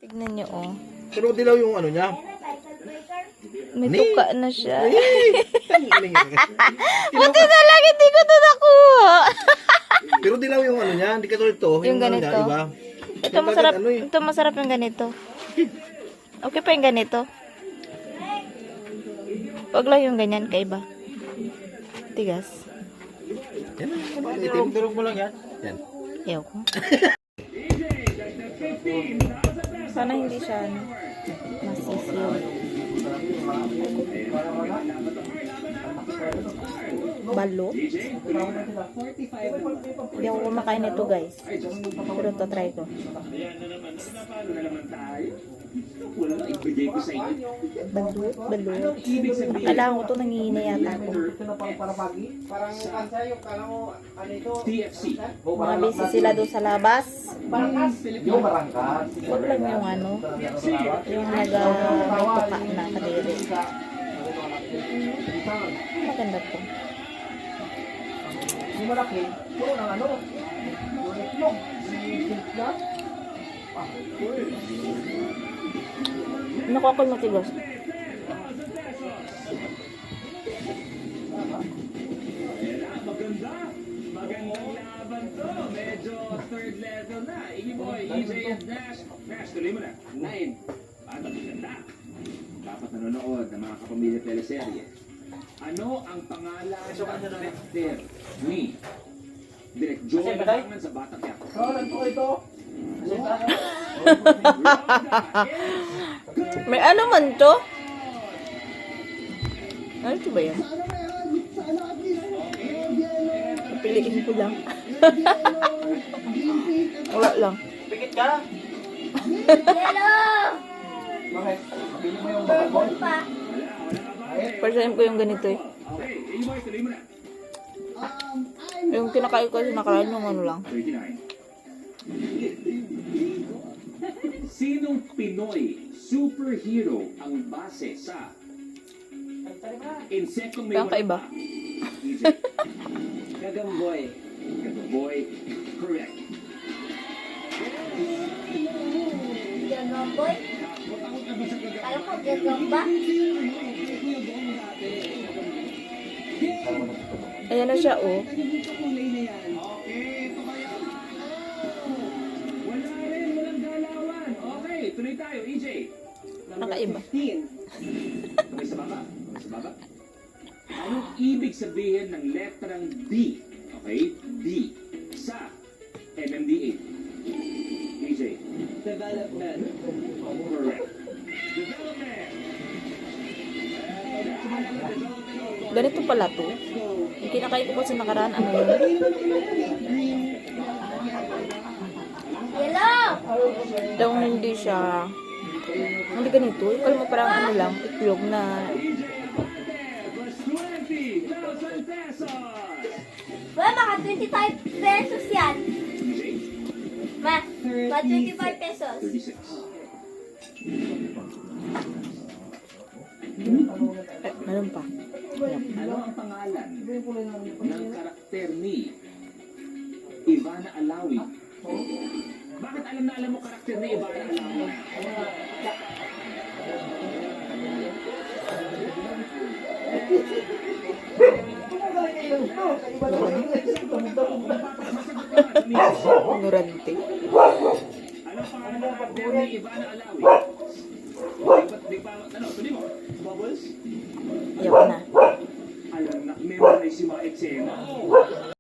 Tignan niyo, oh. Pero dilaw yung ano niya. May Ni. tuka na siya. Buti Buti na lang, hindi ko ito nakuha. Pero dilaw yung ano niya, hindi katulad to. Yung ano ganito? niya, iba. Ito Yung masarap, ano eh. ito masarap yung ganito. Okay pa yung ganito. Wag lang yung ganyan, kaiba. Tigas. Yan. Durog-durog mo lang yan. Yan. Ayaw ko. Sana hindi siya ano, masisiw. Balot. Hindi ako kumakain nito, guys. Pero to try ko. Balot, balot. Kailangan ko ito, nangihina yata ako. Mga busy sila doon sa labas. Huwag lang yung ano, yung nag-tuka na kadiri. Maganda to. Yung malaki, puro ng ano, yung itlog. Nakuha ko yung matigas. Magandang laban to. Medyo third level na. Igimoy, EJ and Nash. Nash, tuloy mo na. 9. At ang maganda. Dapat nanonood ng mga kapamilya teleserye. Ano ang pangalan ng director ni Direk Joel Labangan sa Batang Yak? Ito. May ano man to? Ano ito ba yan? Piliin ko lang. Wala lang. Pikit ka? Hello! Bakit? Bili mo yung bakon? First time ko yung ganito eh. Okay, Igimoy, tuloy mo na. Yung kinakain ko sa nakaraan yung ano lang. 39. Sinong Pinoy superhero ang base sa insektong may Kaya kaiba. EJ. Gagamboy. Boy, correct. Gagamboy? Kala ko gagamba? Ayan na siya oh. Okay, ito kaya. Wala rin, walang galawan. Okay, tuloy tayo, EJ. Nakaiba. Okay, sa baba. Okay, sa baba. Anong ibig sabihin ng letrang D? Okay, D. Sa MMDA. EJ. Development. Correct. Development. Ganito pala to. Yung kinakain ko sa nakaraan, ano yun? Hello! Yung hindi siya, hindi ganito. Yung kalma parang ano lang, itlog na, Plus 20,000 pesos. Well, maka 25 pesos yan. EJ. Ma, maka 25 pesos. 36. meron pa. Ano ang pangalan ng karakter ni Ivana Alawi? Bakit alam na alam mo karakter ni Ivana Alawi? Ignorante. Ano ang pangalan ng karakter ni Ivana Alawi? Di pa, ano, tuloy mo. Bubbles? Ayoko na. Alam na, memorize yung mga eksena.